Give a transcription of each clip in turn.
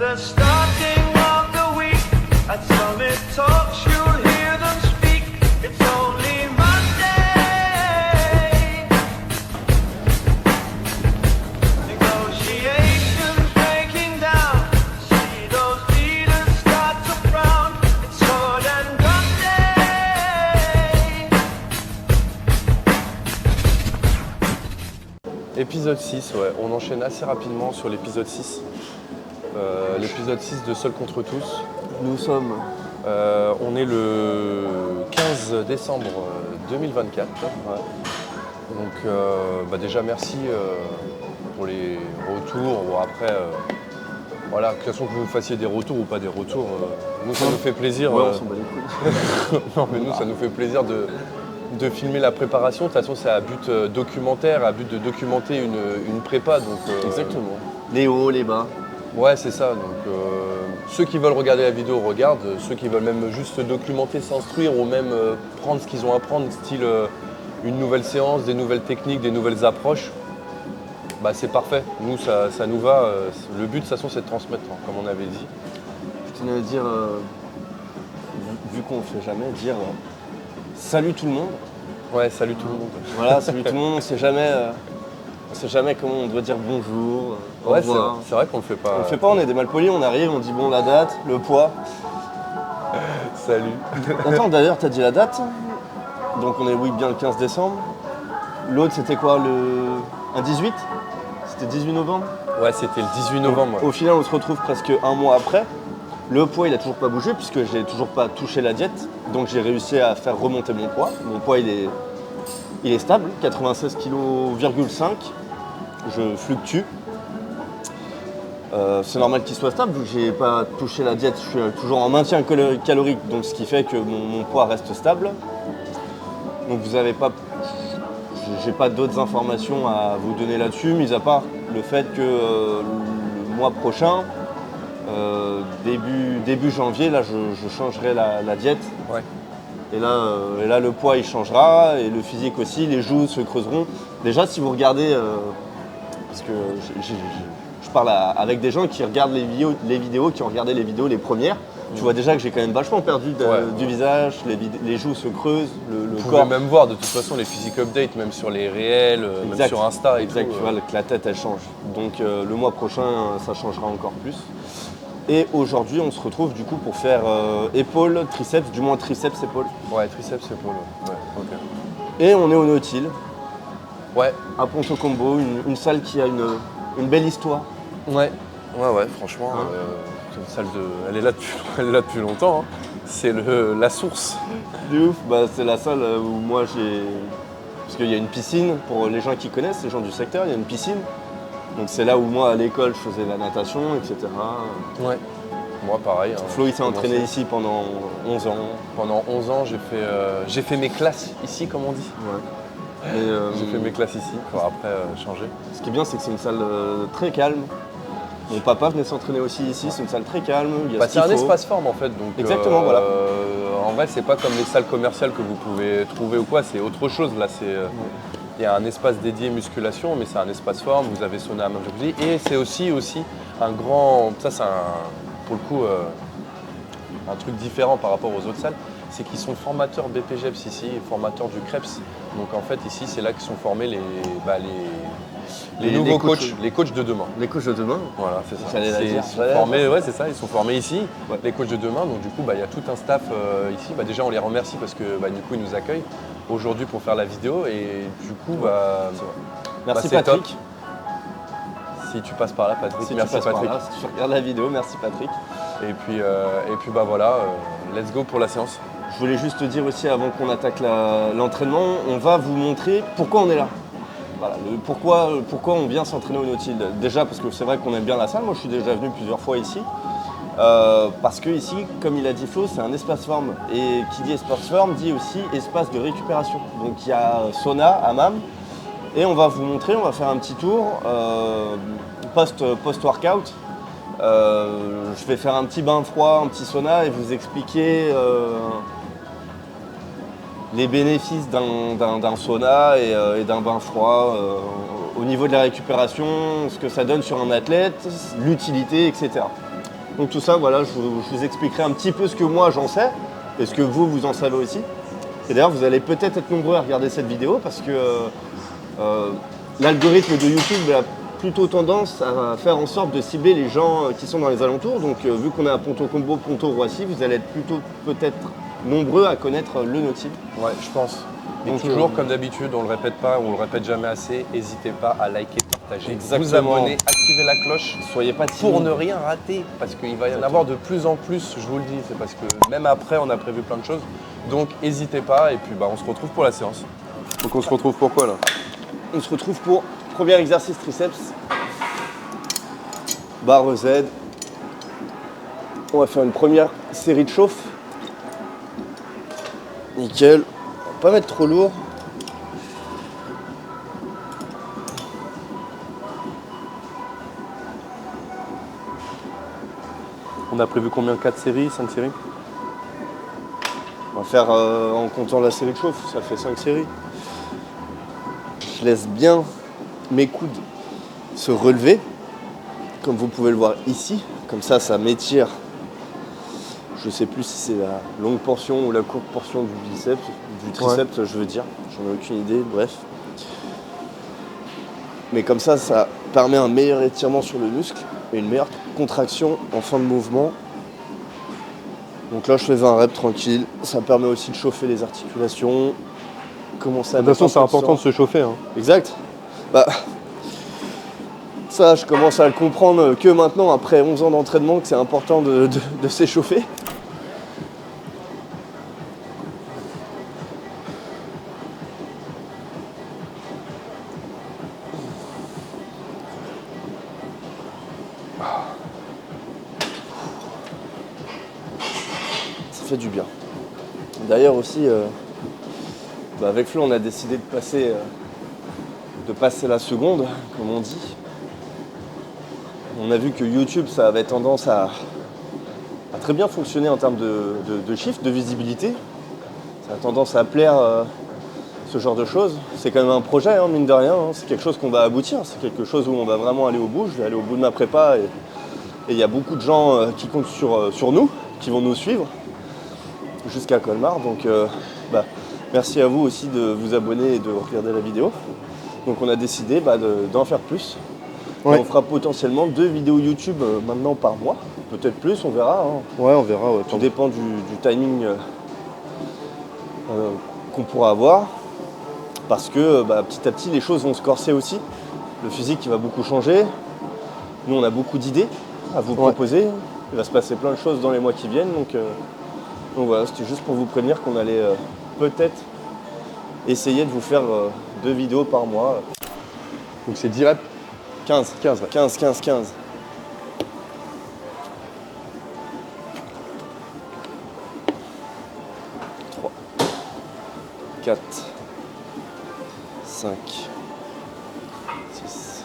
the starting of the week. At Summit Talks, you'll hear them speak. It's only Monday. Negotiations breaking down. See those leaders start to frown. It's sword and gun day. Épisode 6, ouais. On enchaîne assez rapidement sur l'épisode 6. L'épisode 6 de Seul contre tous. Nous sommes On est le 15 décembre 2024. Ouais. Donc déjà merci pour les retours. Bon, après, voilà, de toute façon que vous fassiez des retours ou pas des retours, nous ça nous fait plaisir. ouais, on s'en bat les couilles. Non mais nous ça nous fait plaisir de filmer la préparation. De toute façon c'est à but documentaire, à but de documenter une prépa. Donc, Exactement. Les hauts, les bas. Ouais c'est ça. Donc ceux qui veulent regarder la vidéo regardent, ceux qui veulent même juste documenter, s'instruire ou même prendre ce qu'ils ont à prendre, style une nouvelle séance, des nouvelles techniques, des nouvelles approches, bah c'est parfait. Nous ça nous va. Le but de toute façon c'est de transmettre, hein, comme on avait dit. Je tenais à dire, vu qu'on ne fait jamais, dire salut tout le monde. Ouais, salut tout le monde. Voilà, salut tout le monde. On sait jamais comment on doit dire bonjour, au Ouais, revoir. c'est vrai qu'on le fait pas. On le fait pas, on est des malpolis, on arrive, on dit bon la date, le poids. Salut. Attends, d'ailleurs, t'as dit la date. Donc on est oui bien le 15 décembre. L'autre c'était quoi, un 18 ? C'était 18 novembre. Ouais, c'était le 18 novembre. Au final, on se retrouve presque un mois après. Le poids, il a toujours pas bougé puisque j'ai toujours pas touché la diète. Donc j'ai réussi à faire remonter mon poids. Mon poids, il est stable, 96,5 kg. Je fluctue. C'est normal qu'il soit stable vu que j'ai pas touché la diète. Je suis toujours en maintien calorique, donc ce qui fait que mon poids reste stable. Donc vous avez pas, j'ai pas d'autres informations à vous donner là-dessus, mis à part le fait que le mois prochain, début janvier, là je changerai la diète. Ouais. Et là le poids il changera et le physique aussi, les joues se creuseront. Déjà si vous regardez, parce que je parle avec des gens qui regardent les vidéos, qui ont regardé les vidéos les premières, tu vois déjà que j'ai quand même vachement perdu du visage, les joues se creusent, le Vous corps. pouvez même voir de toute façon les physique updates, même sur les réels, même sur Insta et exact, tout. tu vois que la tête elle change. Donc le mois prochain ça changera encore plus. Et aujourd'hui on se retrouve du coup pour faire épaules, triceps, du moins triceps, épaules. Ouais, triceps, épaules. Ouais, ok. Et on est au Nautil, Ouais, à Ponto Combo, une salle qui a une belle histoire. ouais, franchement, c'est une salle elle est là depuis longtemps. Hein. C'est la source. De ouf, bah, c'est la salle où moi j'ai... Parce qu'il y a une piscine, pour les gens qui connaissent, les gens du secteur, il y a une piscine. Donc c'est là où moi à l'école je faisais la natation, etc. Ouais. Moi pareil. Hein, Flo il s'est entraîné commencé. ici pendant 11 ans. Pendant 11 ans, j'ai fait mes classes ici, comme on dit. Ouais. Et, J'ai fait mes classes ici, pour après changer. ce qui est bien c'est que c'est une salle très calme. Mon papa venait s'entraîner aussi ici, c'est une salle très calme. Il y a Bah, ce c'est un qu'il faut. espace forme en fait. Donc, Exactement, voilà. En vrai, c'est pas comme les salles commerciales que vous pouvez trouver ou quoi, c'est autre chose. Là, il y a un espace dédié musculation, mais c'est un espace forme. Vous avez sauna à main jacuzzi. Et c'est aussi un grand. Ça, c'est pour le coup un truc différent par rapport aux autres salles. C'est qu'ils sont formateurs BPGEPS ici, formateurs du CREPS. Donc en fait, ici, c'est là qu'ils sont formés les nouveaux coachs, les coachs de demain. Les coachs de demain. Voilà, c'est ça. J'allais la dire. Ils sont formés, ouais, c'est ça, ils sont formés ici, Ouais. les coachs de demain. Donc du coup, il y a tout un staff ici. Bah, déjà, on les remercie parce que du coup, ils nous accueillent aujourd'hui pour faire la vidéo. Et du coup, Merci c'est Patrick. top. Si tu passes par là, Patrick. Si Merci tu passes par Patrick. là, si tu regardes la vidéo, merci Patrick. Et puis voilà, let's go pour la séance. Je voulais juste te dire aussi avant qu'on attaque l'entraînement, on va vous montrer pourquoi on est là. Voilà, pourquoi on vient s'entraîner au Nautil. Déjà parce que c'est vrai qu'on aime bien la salle, moi je suis déjà venu plusieurs fois ici. Parce que ici, comme il a dit Flo, c'est un espace forme. Et qui dit espace forme dit aussi espace de récupération. Donc il y a sauna, hammam. Et on va vous montrer, on va faire un petit tour post-workout. Je vais faire un petit bain froid, un petit sauna et vous expliquer les bénéfices d'un sauna et d'un bain froid au niveau de la récupération, ce que ça donne sur un athlète, l'utilité, etc. Donc tout ça, voilà, je vous expliquerai un petit peu ce que moi j'en sais et ce que vous en savez aussi. Et d'ailleurs, vous allez peut-être être nombreux à regarder cette vidéo parce que l'algorithme de YouTube a plutôt tendance à faire en sorte de cibler les gens qui sont dans les alentours. Donc vu qu'on est à Ponto Combo, Ponto Roissy, vous allez être plutôt peut-être nombreux à connaître le Nautile. Ouais, je pense. Et Donc, toujours, comme d'habitude, on le répète pas, on le répète jamais assez, n'hésitez pas à liker, partager, Exactement. vous abonner, activer la cloche Soyez pas pour timides. ne rien rater, parce qu'il va y en avoir de plus en plus, je vous le dis, c'est parce que même après, on a prévu plein de choses. Donc, n'hésitez pas, et puis on se retrouve pour la séance. Donc, on se retrouve pour quoi, là? On se retrouve pour premier exercice triceps, barre Z. On va faire une première série de chauffe. Nickel. On va pas mettre trop lourd. On a prévu combien? 4 séries, 5 séries? On va faire en comptant la série de chauffe, ça fait 5 séries. Je laisse bien mes coudes se relever, comme vous pouvez le voir ici. Comme ça m'étire. Je sais plus si c'est la longue portion ou la courte portion du biceps, du triceps, je veux dire. J'en ai aucune idée, bref. Mais comme ça permet un meilleur étirement sur le muscle et une meilleure contraction en fin de mouvement. Donc là, je fais 20 reps tranquille. Ça permet aussi de chauffer les articulations. Commencer à De toute façon, mettre c'est un peu important de sang. se chauffer. Hein. Exact. Bah, ça, je commence à le comprendre que maintenant, après 11 ans d'entraînement, que c'est important de s'échauffer. Ça fait du bien. D'ailleurs aussi, avec Flo, on a décidé de passer la seconde, comme on dit. On a vu que YouTube, ça avait tendance à très bien fonctionner en termes de chiffres, de visibilité. Ça a tendance à plaire ce genre de choses. C'est quand même un projet, hein, mine de rien. Hein. C'est quelque chose qu'on va aboutir. C'est quelque chose où on va vraiment aller au bout. Je vais aller au bout de ma prépa et il y a beaucoup de gens qui comptent sur nous, qui vont nous suivre jusqu'à Colmar. Donc merci à vous aussi de vous abonner et de regarder la vidéo. Donc on a décidé d'en faire plus. Ouais. On fera potentiellement 2 vidéos YouTube maintenant par mois. Peut-être plus, on verra. Hein. Ouais, on verra. Ouais, Tout dépend du timing qu'on pourra avoir. Parce que petit à petit, les choses vont se corser aussi. Le physique qui va beaucoup changer. Nous, on a beaucoup d'idées à vous proposer. Il va se passer plein de choses dans les mois qui viennent. Donc voilà, c'était juste pour vous prévenir qu'on allait peut-être essayer de vous faire 2 vidéos par mois. Donc c'est 10 reps. 15. 15, ouais. 15. 3, 4, 5, 6,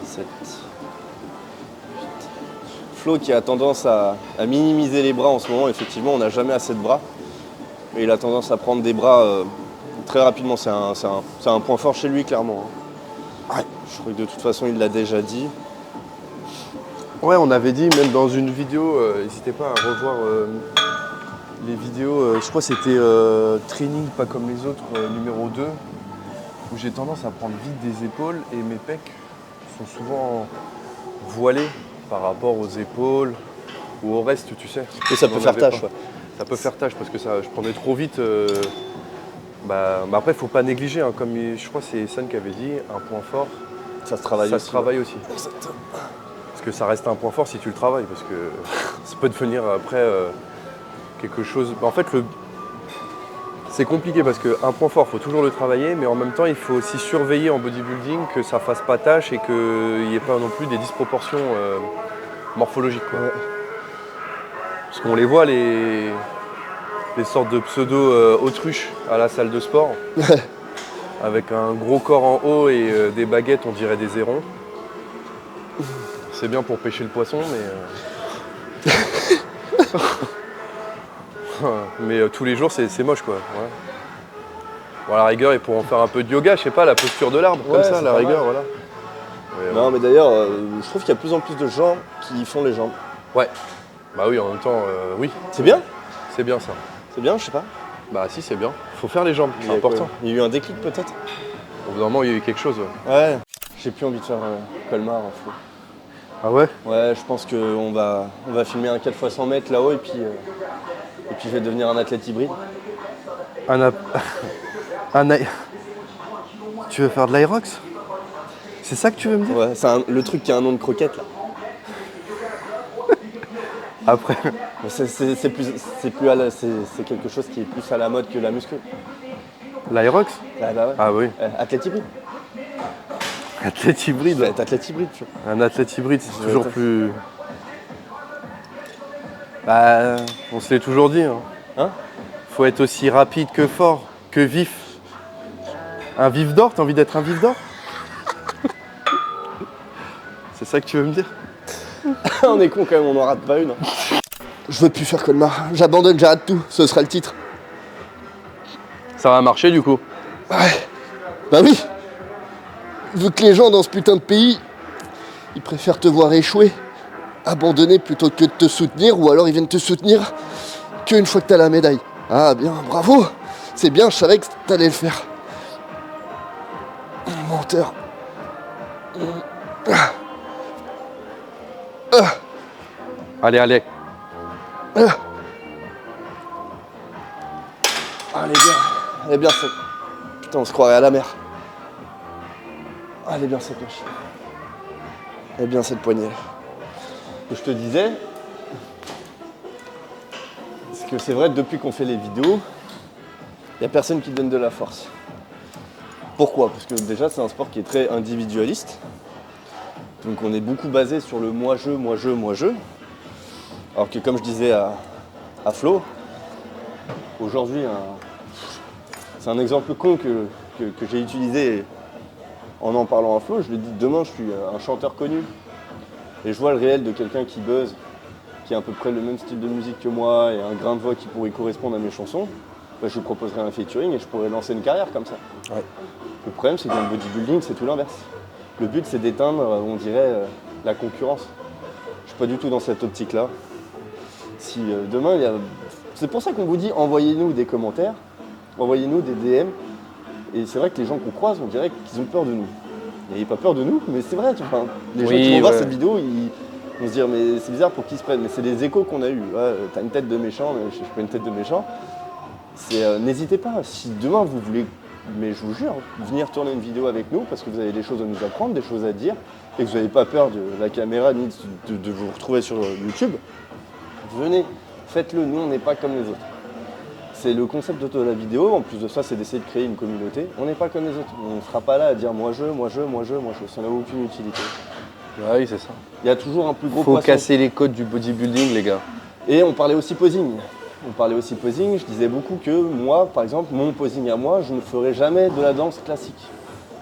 7, 8. Flo qui a tendance à minimiser les bras en ce moment, effectivement, on n'a jamais assez de bras. Mais il a tendance à prendre des bras très rapidement, c'est un point fort chez lui, clairement. Ouais. Je crois que de toute façon, il l'a déjà dit. Ouais, on avait dit, même dans une vidéo, n'hésitez pas à revoir les vidéos, je crois que c'était Training pas comme les autres, numéro 2, où j'ai tendance à prendre vite des épaules et mes pecs sont souvent voilés par rapport aux épaules ou au reste, tu sais. Et ça peut faire tâche, ouais. Ça peut faire tâche parce que je prenais trop vite. Après, il ne faut pas négliger, hein, comme je crois que c'est San qui avait dit, un point fort, Ça se travaille ça aussi. se travaille aussi. Exactement. Parce que ça reste un point fort si tu le travailles, parce que ça peut devenir après quelque chose. En fait, c'est compliqué parce qu'un point fort, il faut toujours le travailler, mais en même temps, il faut aussi surveiller en bodybuilding que ça fasse pas tâche et qu'il n'y ait pas non plus des disproportions morphologiques, quoi. Ouais. Parce qu'on les voit, les sortes de pseudo-autruches à la salle de sport, avec un gros corps en haut et des baguettes, on dirait des hérons. C'est bien pour pêcher le poisson, mais tous les jours, c'est moche, quoi. Ouais. Bon, à la rigueur, ils pourront faire un peu de yoga, je sais pas, la posture de l'arbre, Ouais, comme ça, c'est à la pas rigueur, mal. voilà. Non, mais d'ailleurs, je trouve qu'il y a de plus en plus de gens qui font les jambes. Ouais. Bah oui, en même temps, oui. C'est bien? C'est bien ça. C'est bien, je sais pas. Bah si, c'est bien. Faut faire les jambes, Il y c'est a important. quoi? Il y a eu un déclic peut-être? Au bout d'un moment, il y a eu quelque chose. Ouais. Ouais. J'ai plus envie de faire Colmar en fait. Ah ouais? Ouais, je pense qu'on va filmer un 4x100 mètres là-haut et puis je vais devenir un athlète hybride. Tu veux faire de l'Aerox? C'est ça que tu veux me dire? Ouais, c'est le truc qui a un nom de croquette là. Après. Mais c'est quelque chose qui est plus à la mode que la muscu. L'Aerox? Ah bah ouais. Ah oui. Athlète hybride. Athlète hybride. Tu vas être athlète hybride, tu vois. Un athlète hybride, c'est Ouais, toujours t'as- plus. Bah, on se l'est toujours dit. Hein? Faut être aussi rapide que fort, que vif. Un vif d'or, t'as envie d'être un vif d'or? C'est ça que tu veux me dire? On est con quand même, on n'en rate pas une. Je veux plus faire Colmar. J'abandonne, j'arrête tout. Ce sera le titre. Ça va marcher du coup. Ouais. Bah oui. Vu que les gens dans ce putain de pays, ils préfèrent te voir échouer, abandonner plutôt que de te soutenir, ou alors ils viennent te soutenir qu'une fois que t'as la médaille. Ah bien, bravo. C'est bien, je savais que t'allais le faire. Menteur. Allez, allez. Elle est bien cette. Putain, on se croirait à la mer. Elle est bien cette machine. Elle est bien cette poignée. Ce que je te disais, c'est que c'est vrai que depuis qu'on fait les vidéos, il n'y a personne qui donne de la force. Pourquoi? Parce que déjà c'est un sport qui est très individualiste. Donc on est beaucoup basé sur le moi-je, moi-je, moi-je. Alors que comme je disais à Flo, aujourd'hui, c'est un exemple con que j'ai utilisé en parlant à Flo. Je lui dis demain je suis un chanteur connu et je vois le réel de quelqu'un qui buzz, qui a à peu près le même style de musique que moi et un grain de voix qui pourrait correspondre à mes chansons, bah, je lui proposerais un featuring et je pourrais lancer une carrière comme ça. Ouais. Le problème c'est que dans le bodybuilding c'est tout l'inverse. Le but c'est d'éteindre, on dirait, la concurrence. Je suis pas du tout dans cette optique-là. Si demain il y a... C'est pour ça qu'on vous dit envoyez-nous des commentaires, envoyez-nous des DM. Et c'est vrai que les gens qu'on croise, on dirait qu'ils ont peur de nous. Ils n'avaient pas peur de nous, mais c'est vrai. Enfin, les gens qui vont voir cette vidéo, ils vont se dire mais c'est bizarre pour qu'ils se prennent. Mais c'est les échos qu'on a eus. Ouais, t'as une tête de méchant, mais je suis pas une tête de méchant. N'hésitez pas. Si demain vous voulez, mais je vous jure, venir tourner une vidéo avec nous parce que vous avez des choses à nous apprendre, des choses à dire, et que vous n'avez pas peur de la caméra ni de vous retrouver sur YouTube, venez, faites-le. Nous, on n'est pas comme les autres. C'est le concept de la vidéo, en plus de ça, c'est d'essayer de créer une communauté. On n'est pas comme les autres. On ne sera pas là à dire moi je, moi je, moi je, moi je. Ça n'a aucune utilité. Oui, c'est ça. Il y a toujours un plus gros Faut poisson. casser les codes du bodybuilding, les gars. Et on parlait aussi posing. Je disais beaucoup que moi, par exemple, mon posing à moi, je ne ferai jamais de la danse classique.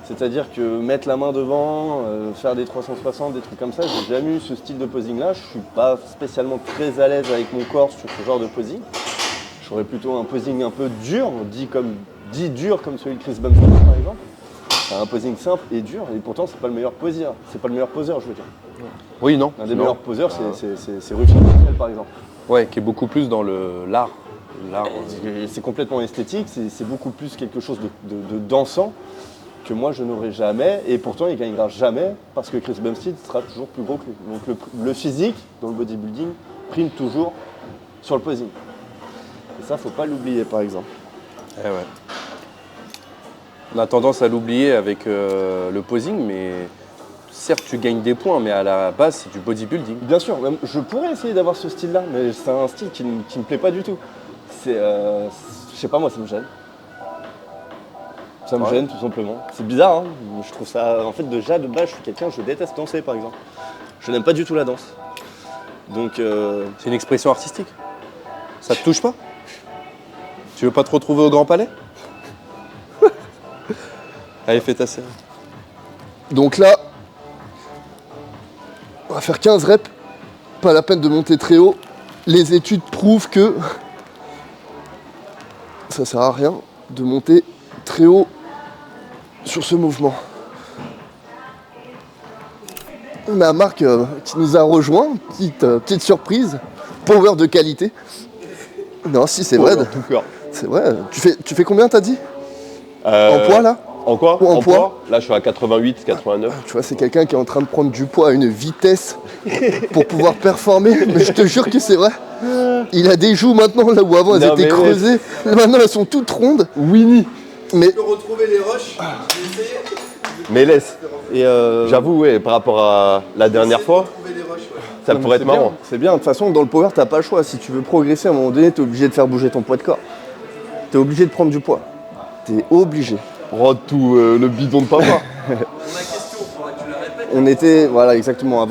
C'est-à-dire que mettre la main devant, faire des 360, des trucs comme ça, j'ai jamais eu ce style de posing-là. Je suis pas spécialement très à l'aise avec mon corps sur ce genre de posing. J'aurais plutôt un posing un peu dur, dit dur comme celui de Chris Bumstead par exemple. C'est un posing simple et dur, et pourtant c'est pas le meilleur poseur. C'est pas le meilleur poseur, je veux dire. Oui, non. Un des meilleurs poseurs, c'est Rufus Pascal par exemple. Ouais, qui est beaucoup plus dans l'art. C'est complètement esthétique, c'est beaucoup plus quelque chose de dansant que moi je n'aurais jamais, et pourtant il gagnera jamais parce que Chris Bumstead sera toujours plus gros que lui. Donc le physique dans le bodybuilding prime toujours sur le posing. Et ça, faut pas l'oublier par exemple. Eh ouais. On a tendance à l'oublier avec le posing, mais certes tu gagnes des points, mais à la base c'est du bodybuilding. Bien sûr, même, je pourrais essayer d'avoir ce style-là, mais c'est un style qui me plaît pas du tout. Je sais pas, moi ça me gêne. Ça me gêne tout simplement. C'est bizarre, hein. Je trouve ça. En fait, déjà de base, je suis quelqu'un, je déteste danser par exemple. Je n'aime pas du tout la danse. Donc. C'est une expression artistique. Ça te touche pas? Tu veux pas te retrouver au Grand Palais? Allez, fais ta série. Donc là, on va faire 15 reps. Pas la peine de monter très haut. Les études prouvent que ça sert à rien de monter très haut sur ce mouvement. On a Marc qui nous a rejoint, petite surprise, power de qualité. Non, si, c'est vrai. Tout cœur. C'est vrai. Tu fais combien, t'as dit? En poids, là? En quoi? En poids? Là, je suis à 88, 89. Tu vois, c'est quelqu'un qui est en train de prendre du poids à une vitesse pour pouvoir performer. Mais je te jure que c'est vrai. Il a des joues maintenant, là où avant elles Non, étaient mais creusées. Maintenant, elles sont toutes rondes. Winnie. Mais retrouver les rushs. Mais laisse. Et j'avoue, ouais, par rapport à la dernière fois, ça non, mais pourrait être c'est bien, marrant. c'est bien. De toute façon, dans le power, t'as pas le choix. Si tu veux progresser, à un moment donné, t'es obligé de faire bouger ton poids de corps. T'es obligé de prendre du poids. T'es obligé. Rends tout le bidon de papa. On était, voilà, exactement,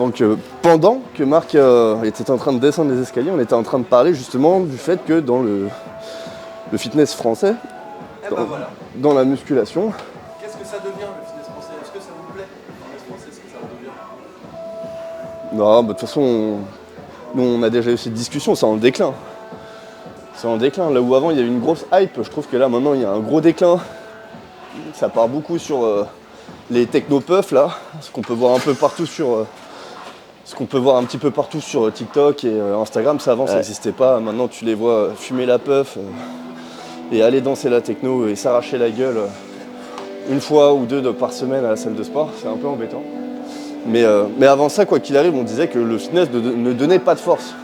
pendant que Marc était en train de descendre les escaliers, on était en train de parler justement du fait que dans le fitness français, dans la musculation, Qu'est-ce que ça devient le fitness français? Est-ce que ça vous plaît? Le fitness français, est-ce que ça en devient? non, bah, de toute façon, nous on a déjà eu cette discussion, c'est en déclin. C'est en déclin. Là où avant il y a eu une grosse hype, je trouve que là maintenant il y a un gros déclin. Ça part beaucoup sur les technopuffs là, ce qu'on peut voir un peu partout sur. Ce qu'on peut voir un petit peu partout sur TikTok et Instagram, ça avant ça n'existait pas. Maintenant tu les vois fumer la puff et aller danser la techno et s'arracher la gueule une fois ou deux par semaine à la salle de sport, c'est un peu embêtant. Mais avant ça, quoi qu'il arrive, on disait que le fitness ne donnait pas de force.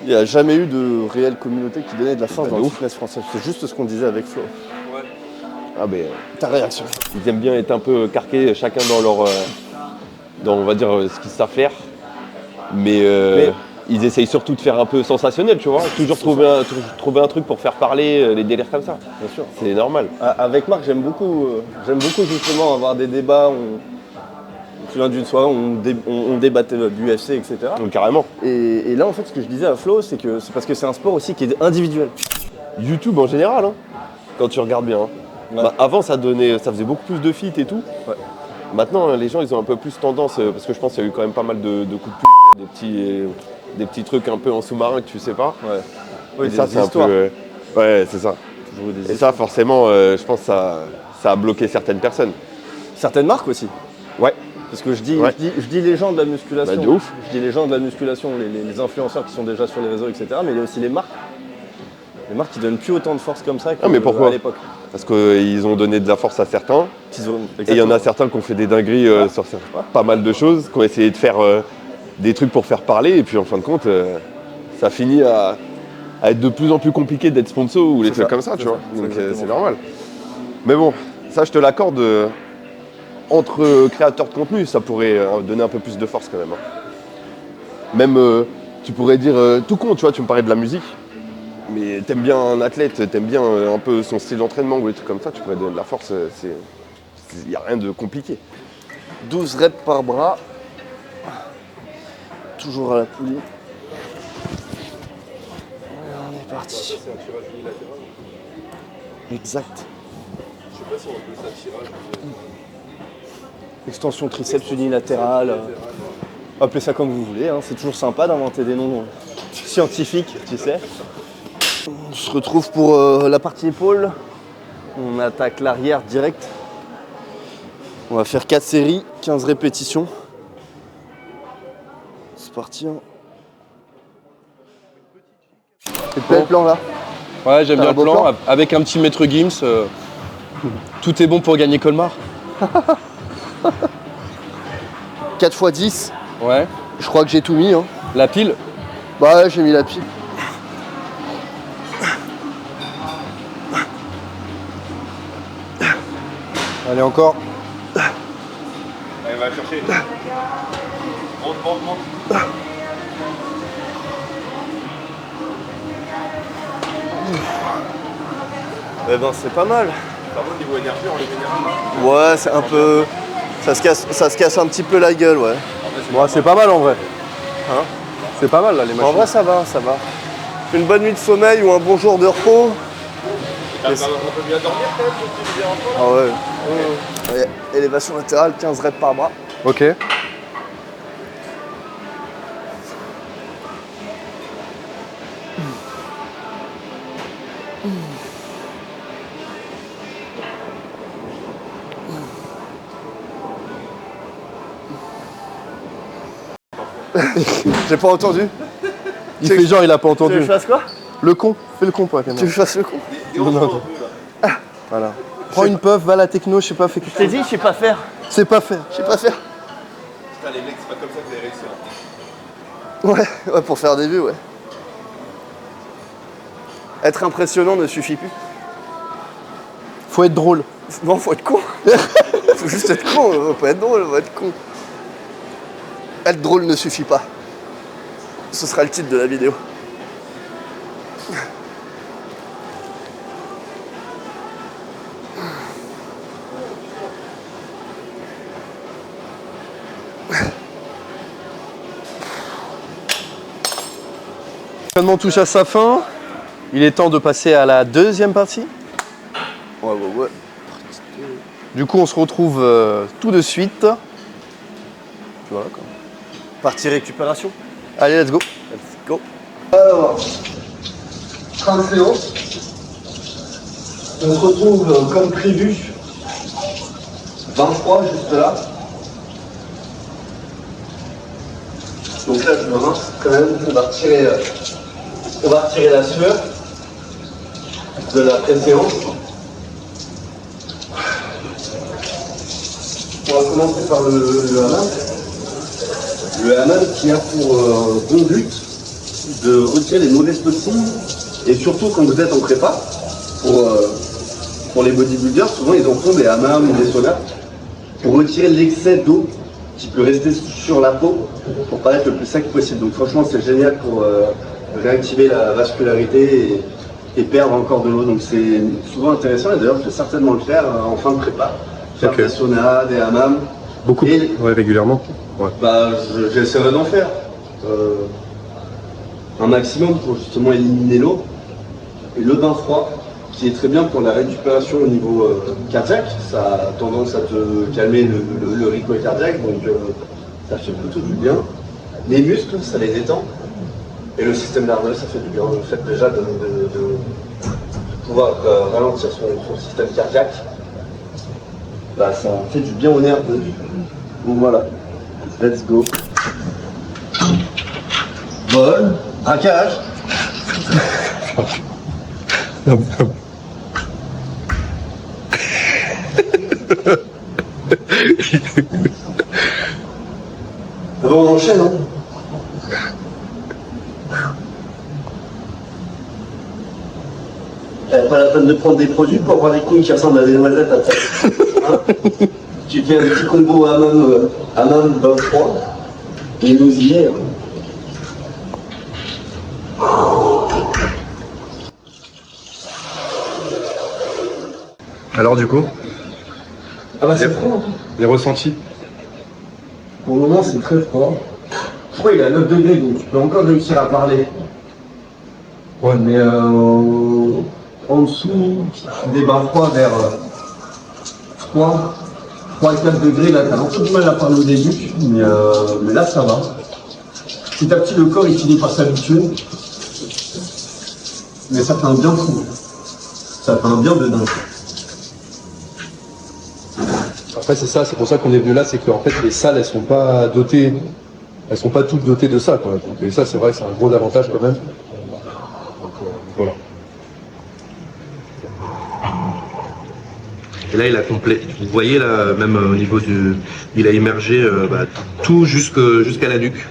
Il n'y a jamais eu de réelle communauté qui donnait de la force dans le fitness français. C'est juste ce qu'on disait avec Flo. Ouais. Ah, mais Ta réaction? ils aiment bien être un peu carqués, chacun dans leur. Dans, on va dire, ce qu'ils savent faire. Mais ils essayent surtout de faire un peu sensationnel, tu vois. Toujours trouver un truc pour faire parler, les délires comme ça. Bien sûr. C'est normal. Avec Marc, j'aime beaucoup justement avoir des débats. Je me souviens d'une soirée où on débattait du UFC, etc. Donc carrément. Et là, en fait, ce que je disais à Flo, c'est que c'est parce que c'est un sport aussi qui est individuel. YouTube en général, hein, quand tu regardes bien. Hein. Ouais. Bah, avant, ça faisait beaucoup plus de feats et tout. Ouais. Maintenant, les gens, ils ont un peu plus tendance, parce que je pense qu'il y a eu quand même pas mal de coups de pute, des petits trucs un peu en sous-marin que tu sais pas. Ouais. Et des ça, c'est un histoires. peu. Ouais, c'est ça. Toujours des Et ça, forcément, je pense que ça a bloqué certaines personnes. Certaines marques aussi. Ouais. Parce que je dis les gens de la musculation. Bah, de ouf. Je dis les gens de la musculation, les influenceurs qui sont déjà sur les réseaux, etc. Mais il y a aussi les marques. Les marques qui donnent plus autant de force comme ça Ah, mais pourquoi à l'époque. Parce qu'ils ont donné de la force à certains. Et il y en a certains qui ont fait des dingueries sur pas mal de choses, qui ont essayé de faire des trucs pour faire parler. Et puis en fin de compte, ça finit à être de plus en plus compliqué d'être sponsor ou les trucs comme ça, tu vois. Donc c'est normal. Mais bon, ça je te l'accorde. Entre créateurs de contenu, ça pourrait donner un peu plus de force quand même. Hein. Même, tu pourrais dire, tout con, tu vois, tu me parlais de la musique, mais t'aimes bien un athlète, t'aimes bien un peu son style d'entraînement ou des trucs comme ça, tu pourrais donner de la force, il n'y a rien de compliqué. 12 reps par bras. Toujours à la poulie. Et on est parti. Exact. Je sais pas si on appelle ça tirage. Extension triceps unilatérale. Appelez ça comme vous voulez, hein. C'est toujours sympa d'inventer des noms scientifiques, tu sais. On se retrouve pour la partie épaule. On attaque l'arrière direct. On va faire 4 séries, 15 répétitions. C'est parti. Hein. C'est pas le plan là? Ouais, j'aime T'as bien un le beau plan. plan Avec un petit maître Gims, tout est bon pour gagner Colmar. 4 x 10. Ouais. Je crois que j'ai tout mis. Hein. La pile. Bah ouais, j'ai mis la pile. Allez, encore. Allez, va chercher. Monte. Eh ben c'est pas mal. Ça va au niveau énergie, on les énergie. Ouais, c'est un peu. Ça se casse un petit peu la gueule, ouais. Bon, c'est pas mal en vrai. Hein? C'est pas mal là les machines. En vrai, ça va. Une bonne nuit de sommeil ou un bon jour de repos. T'arrives un peu bien dormir quand même, tu te dis un peu. Ah ouais. Ouais, élévation latérale, 15 reps par bras. Ok. J'ai pas entendu. Il fait genre, il a pas Tu veux que entendu. je fasse quoi? Le con, fais le con pour la Tu veux caméra. que je fasse le con? Non. Voilà. Prends une puff, va à la techno, je sais pas, fais quelque Je t'ai chose. dit, je sais pas faire. C'est pas faire. Je sais pas faire. Putain, les mecs, c'est pas comme ça que vous allez réussir. Ouais, pour faire des vues, ouais. Être impressionnant ne suffit plus. Faut être drôle. Non, faut être con. Faut juste être con, faut pas être drôle, faut être con. Être drôle ne suffit pas. Ce sera le titre de la vidéo. L'entraînement touche à sa fin. Il est temps de passer à la deuxième partie. Ouais. Du coup, on se retrouve tout de suite. Puis voilà quoi. Partie récupération. Allez, let's go. Let's go. Alors, fin de séance. On se retrouve comme prévu. 23 juste là. Donc là, je me rince quand même. On va retirer la sueur de la pré-séance. On va commencer par le hammam. Le hammam qui a pour bon but de retirer les mauvaises toxines et surtout quand vous êtes en prépa, pour les bodybuilders, souvent ils en font des hammams ou des saunas pour retirer l'excès d'eau qui peut rester sur la peau pour paraître le plus sec possible. Donc franchement c'est génial pour réactiver la vascularité et perdre encore de l'eau. Donc c'est souvent intéressant et d'ailleurs je vais certainement le faire en fin de prépa. Faire des saunas, des hammams. Beaucoup. Et Ouais, régulièrement. Ouais. bah, j'essaierai d'en faire un maximum pour justement éliminer l'eau. Et le bain froid, qui est très bien pour la récupération au niveau cardiaque. Ça a tendance à te calmer le rythme cardiaque, donc ça fait plutôt du bien. Les muscles, ça les détend. Et le système nerveux, ça fait du bien. Le fait déjà de pouvoir ralentir son système cardiaque, bah, ça fait du bien aux nerfs. Donc voilà. Let's go. Vol, braquage. Bon, on enchaîne, hein. Pas la peine de prendre des produits pour avoir des couilles qui ressemblent à des noisettes à faire. Hein, tu fais un petit combo hammam bain froid et nous y est. Alors du coup, Ah bah c'est froid. les ressentis. Pour le moment c'est très froid. Froid il est à 9 degrés donc tu peux encore réussir à parler. Ouais. Mais en dessous, des bains froids vers 3 et 4 degrés, là t'as un peu de mal à parler au début, mais là ça va. Petit à petit le corps il finit par s'habituer. Mais ça fait un bien fou. Ça fait un bien de dingue. Après c'est ça, c'est pour ça qu'on est venu là, c'est que en fait les salles elles sont pas dotées, elles sont pas toutes dotées de ça quoi. Donc, et ça c'est vrai que c'est un gros avantage quand même. Donc, voilà. Et là, il a complet. Vous voyez là, même au niveau du, il a immergé tout jusqu'à la nuque.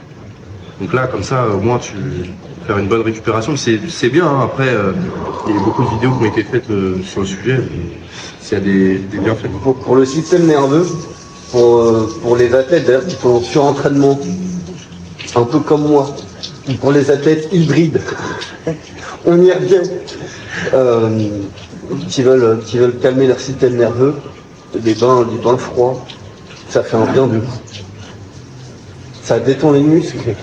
Donc là, comme ça, au moins, tu faire une bonne récupération. C'est bien. Hein. Après, il y a eu beaucoup de vidéos qui ont été faites sur le sujet. S'il y a des bienfaits. Pour le système nerveux, pour les athlètes d'ailleurs qui font surentraînement, un peu comme moi, ou pour les athlètes hybrides, on y revient, qui veulent calmer leur système nerveux, les bains froids, ça fait un bien de fou. Ça détend les muscles,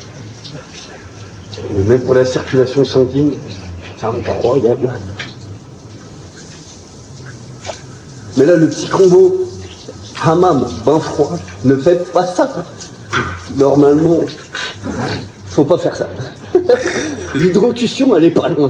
et même pour la circulation sanguine, c'est incroyable. Mais là, le petit combo hammam, bain froid, ne faites pas ça. Normalement, faut pas faire ça. L'hydrocution, elle est pas loin.